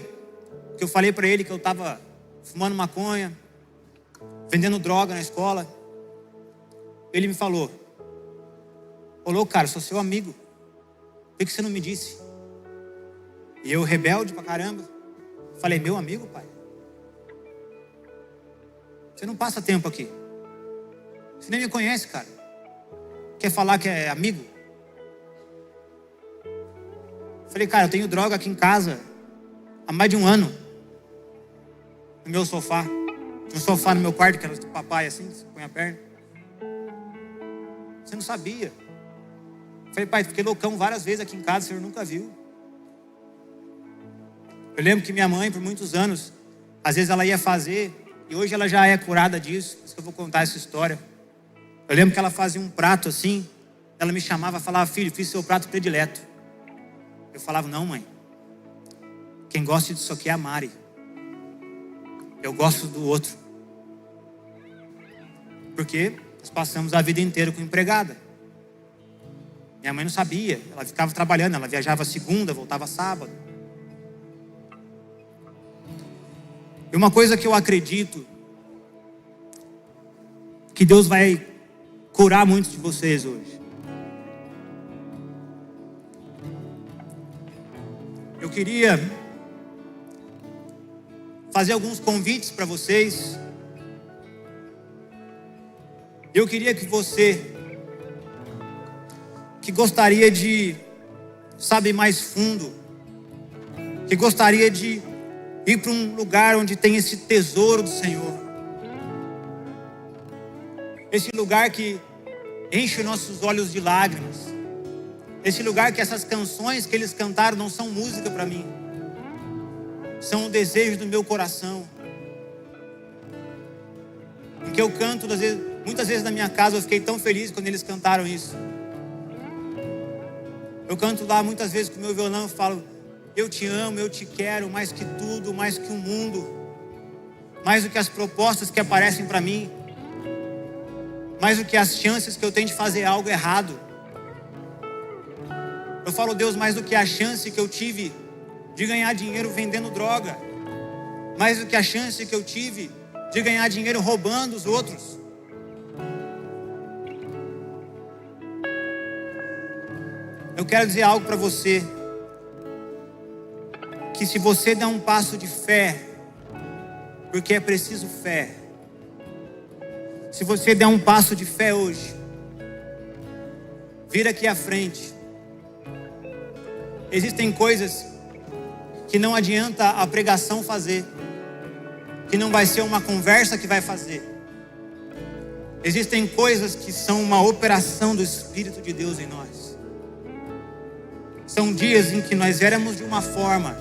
A: que eu falei para ele que eu estava fumando maconha, vendendo droga na escola. Ele me falou: ô louco, cara, sou seu amigo, por que você não me disse? E eu, rebelde pra caramba, falei: meu amigo, pai? Você não passa tempo aqui. Você nem me conhece, cara. Quer falar que é amigo? Falei: cara, eu tenho droga aqui em casa há mais de um ano. No meu sofá. Tinha um sofá no meu quarto, que era do papai assim, você põe a perna. Você não sabia. Falei: pai, fiquei loucão várias vezes aqui em casa, o senhor nunca viu. Eu lembro que minha mãe, por muitos anos, às vezes ela ia fazer, e hoje ela já é curada disso, por isso que eu vou contar essa história. Eu lembro que ela fazia um prato assim, ela me chamava e falava: filho, fiz seu prato predileto. Eu falava: não, mãe, quem gosta disso aqui é a Mari. Eu gosto do outro. Porque nós passamos a vida inteira com empregada. Minha mãe não sabia, ela ficava trabalhando, ela viajava segunda, voltava sábado. E uma coisa que eu acredito, que Deus vai curar muitos de vocês hoje. Eu queria fazer alguns convites para vocês. Eu queria que você, que gostaria de saber mais fundo, que gostaria de ir para um lugar onde tem esse tesouro do Senhor, esse lugar que enche nossos olhos de lágrimas, esse lugar que essas canções que eles cantaram não são música para mim, são o desejo do meu coração, em que eu canto muitas vezes na minha casa. Eu fiquei tão feliz quando eles cantaram isso. Eu canto lá muitas vezes com o meu violão e falo: eu te amo, eu te quero mais que tudo, mais que o mundo, mais do que as propostas que aparecem para mim, mais do que as chances que eu tenho de fazer algo errado. Eu falo: Deus, mais do que a chance que eu tive de ganhar dinheiro vendendo droga, mais do que a chance que eu tive de ganhar dinheiro roubando os outros. Eu quero dizer algo para você, que se você der um passo de fé, porque é preciso fé, se você der um passo de fé hoje, vira aqui à frente. Existem coisas que não adianta a pregação fazer, que não vai ser uma conversa que vai fazer. Existem coisas que são uma operação do Espírito de Deus em nós. São dias em que nós éramos de uma forma,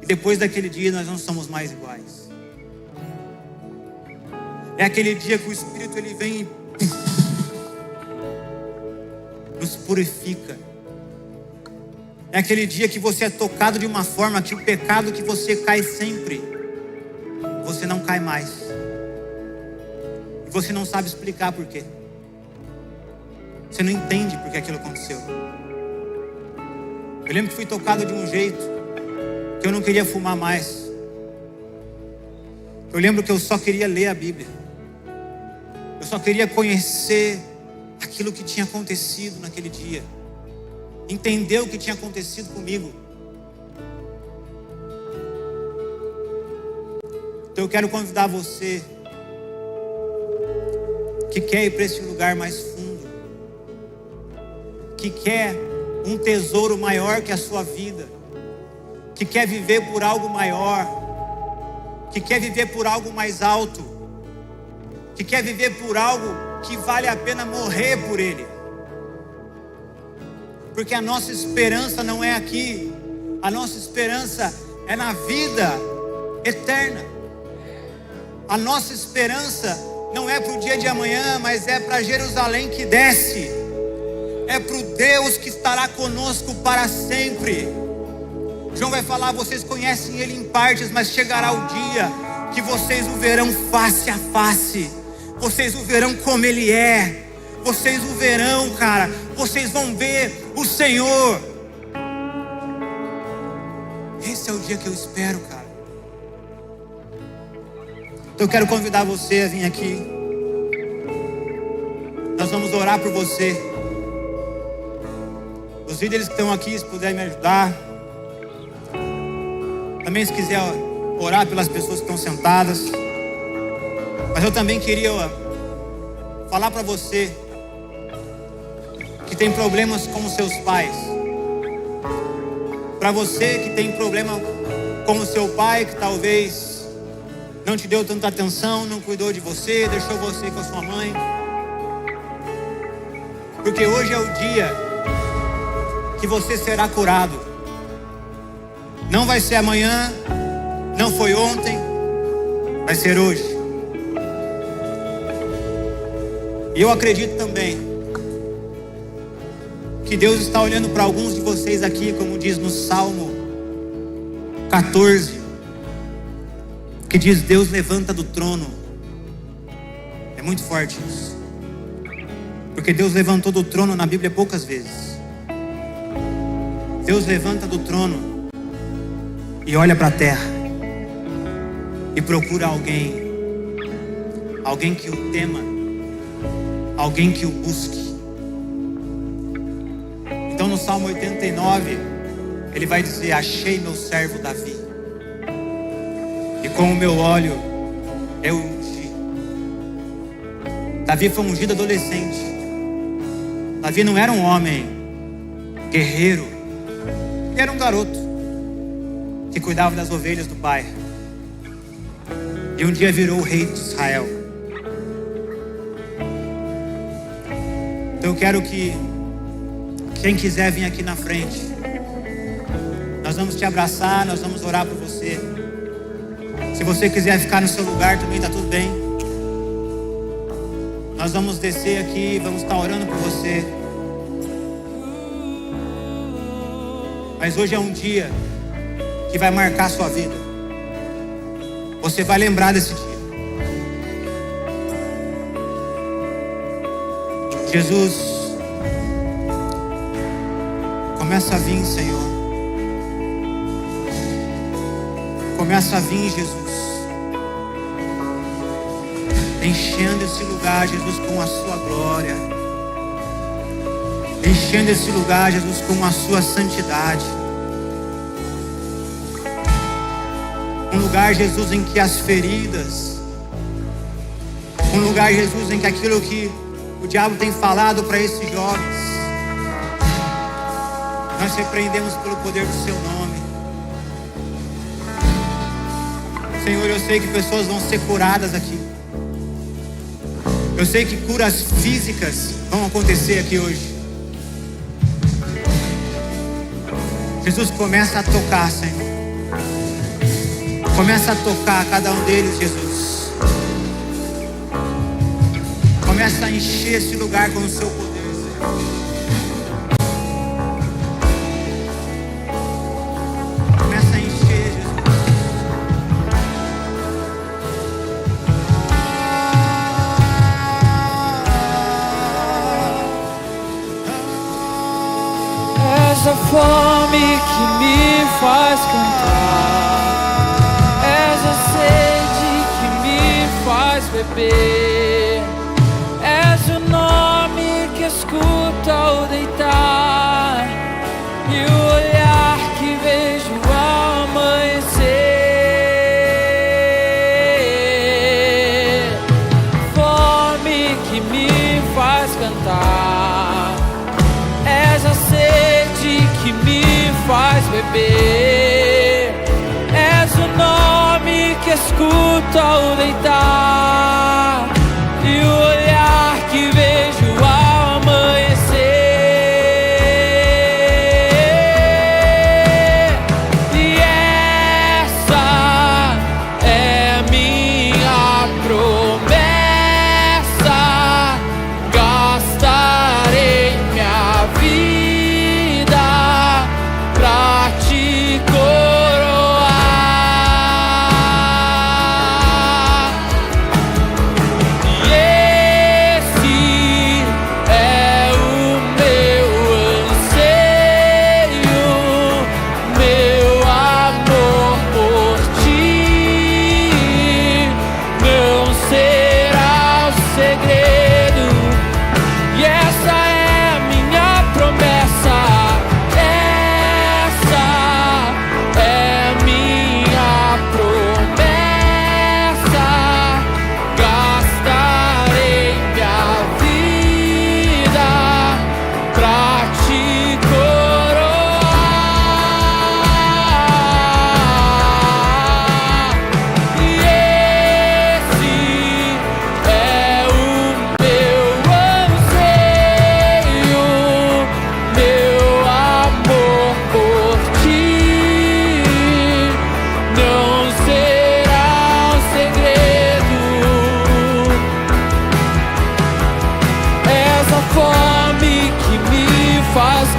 A: e depois daquele dia nós não somos mais iguais. É aquele dia que o Espírito ele vem e nos purifica. É aquele dia que você é tocado de uma forma que o pecado que você cai sempre, você não cai mais. E você não sabe explicar por quê. Você não entende por que aquilo aconteceu. Eu lembro que fui tocado de um jeito que eu não queria fumar mais. Eu lembro que eu só queria ler a Bíblia. Eu só queria conhecer aquilo que tinha acontecido naquele dia, entender o que tinha acontecido comigo. Então eu quero convidar você que quer ir para esse lugar mais fundo, que quer um tesouro maior que a sua vida, que quer viver por algo maior, que quer viver por algo mais alto, que quer viver por algo que vale a pena morrer por ele. Porque a nossa esperança não é aqui, a nossa esperança é na vida eterna. A nossa esperança não é para o dia de amanhã, mas é para Jerusalém que desce. É para o Deus que estará conosco para sempre. João vai falar: vocês conhecem Ele em partes, mas chegará o dia que vocês o verão face a face. Vocês o verão como Ele é. Vocês o verão, cara. Vocês vão ver o Senhor. Esse é o dia que eu espero, cara. Então eu quero convidar você a vir aqui. Nós vamos orar por você. Os líderes que estão aqui, se puderem me ajudar. Também se quiser orar pelas pessoas que estão sentadas. Mas eu também queria falar para você que tem problemas com os seus pais. Para você que tem problema com o seu pai, que talvez não te deu tanta atenção, não cuidou de você, deixou você com a sua mãe. Porque hoje é o dia que você será curado. Não vai ser amanhã, não foi ontem, vai ser hoje. E eu acredito também que Deus está olhando para alguns de vocês aqui, como diz no Salmo 14, que diz: Deus levanta do trono. É muito forte isso, porque Deus levantou do trono na Bíblia poucas vezes. Deus levanta do trono e olha para a terra e procura alguém que o tema, alguém que o busque. Então no Salmo 89 ele vai dizer: achei meu servo Davi, e com o meu óleo eu ungi. Davi foi ungido adolescente. Davi não era um homem guerreiro, ele era um garoto que cuidava das ovelhas do pai, e um dia virou o rei de Israel. Então eu quero que quem quiser vir aqui na frente, nós vamos te abraçar, nós vamos orar por você. Se você quiser ficar no seu lugar também está tudo bem. Nós vamos descer aqui, vamos estar orando por você. Mas hoje é um dia que vai marcar a sua vida. Você vai lembrar desse dia. Jesus, começa a vir, Senhor. Começa a vir, Jesus. Enchendo esse lugar, Jesus, com a sua glória. Enchendo esse lugar, Jesus, com a sua santidade. Um lugar, Jesus, em que as feridas, um lugar, Jesus, em que aquilo que o diabo tem falado para esses jovens, nós repreendemos pelo poder do seu nome. Senhor, eu sei que pessoas vão ser curadas aqui. Eu sei que curas físicas vão acontecer aqui hoje. Jesus, começa a tocar, Senhor. Começa a tocar cada um deles, Jesus. Começa a encher esse lugar com o seu poder, Senhor. Começa a encher, Jesus.
B: És a fome que me faz cantar. És a sede que me faz beber. És o nome que escuta ao deitar e o olhar que vejo ao amanhecer. Fome que me faz cantar. És a sede que me faz beber. És o nome que escuta ao deitar e o olhar que vejo ao amanhecer. E essa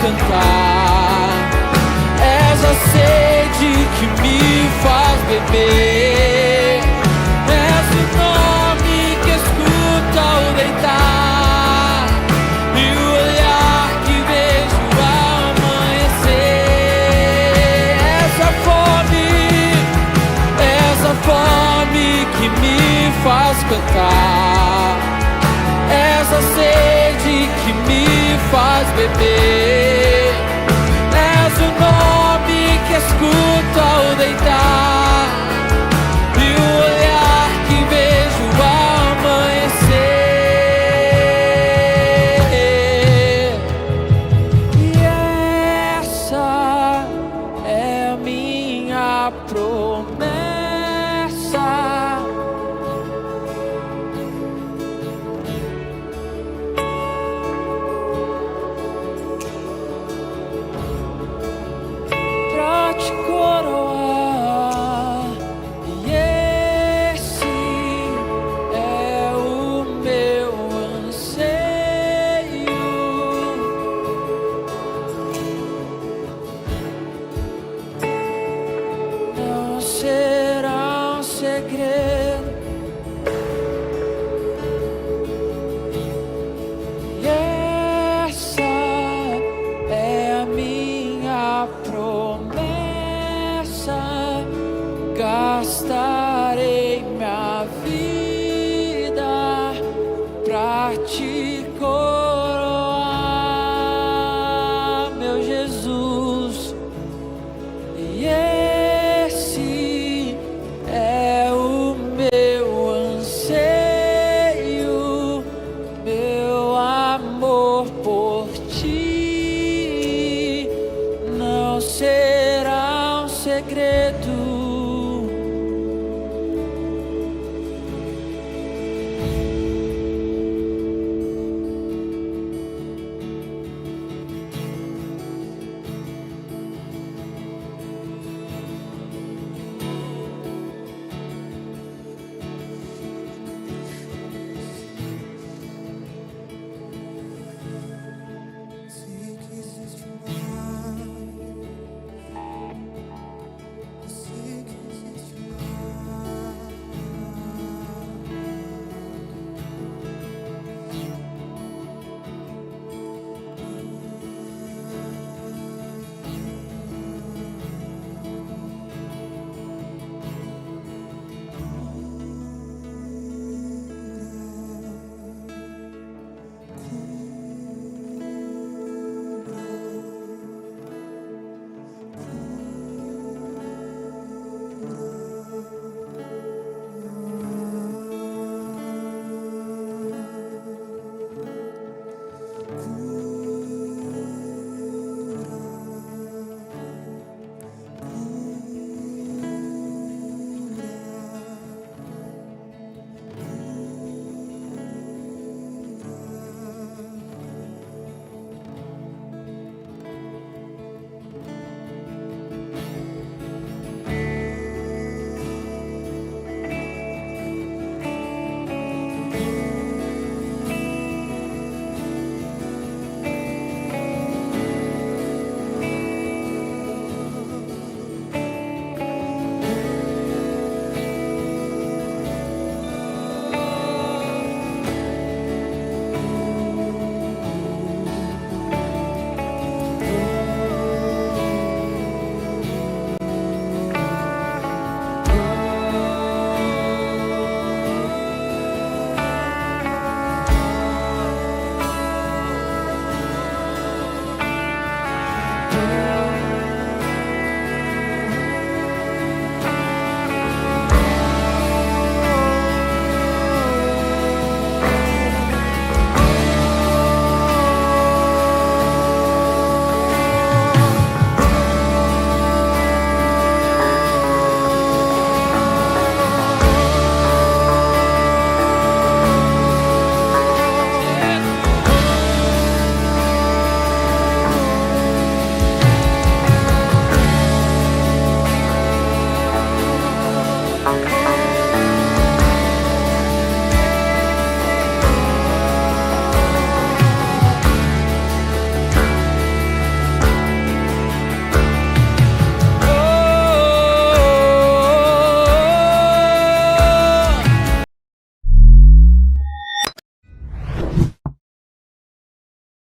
B: cantar. És a sede que me faz beber. És o nome que escuta ao deitar e o olhar que vejo ao amanhecer. És a fome que me faz cantar. És a sede que me faz beber. És o nome que escuta ao deitar e o olhar que vejo ao amanhecer. E essa é a minha promessa. Te coroar, e esse é o meu anseio. Não será um segredo, e essa é a minha promessa. Gastarei minha vida pra te coroar, meu Jesus. E esse é o meu anseio, meu amor por ti. Não será um segredo.